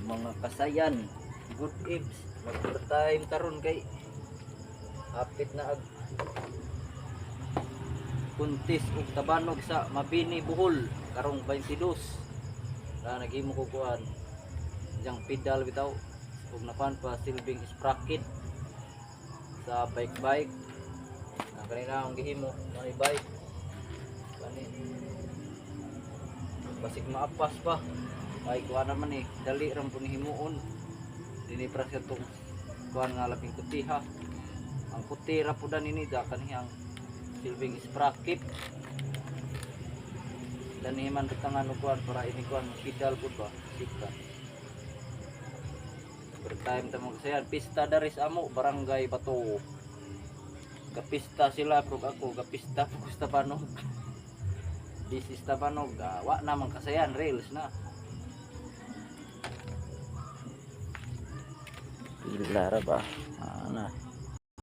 mga kasayan, good ibs, mag-time karon kay hapit na ag kuntis ug tabanog sa Mabini Bohol karong 22 na naghimo ko kuan diyang pedal bitaw ug nakuan pa silbing sprocket sa bike na kanina akong gihimo may bike kani basig maapas pa ay kuha naman dali ram po ni himuon dini pra sa tong kuha nga labing kutiha ang kutira po dan ini da kaniyang silbing sprocket dan himan tangan kuan para ini kuan pedal pud ba sikat bertime tamo kasayan pista dari sa amo barangay Bato kapista sila pero ako kapista po sa Tabanog this is Tabanog wa naman kasayan rails na pilar ba ana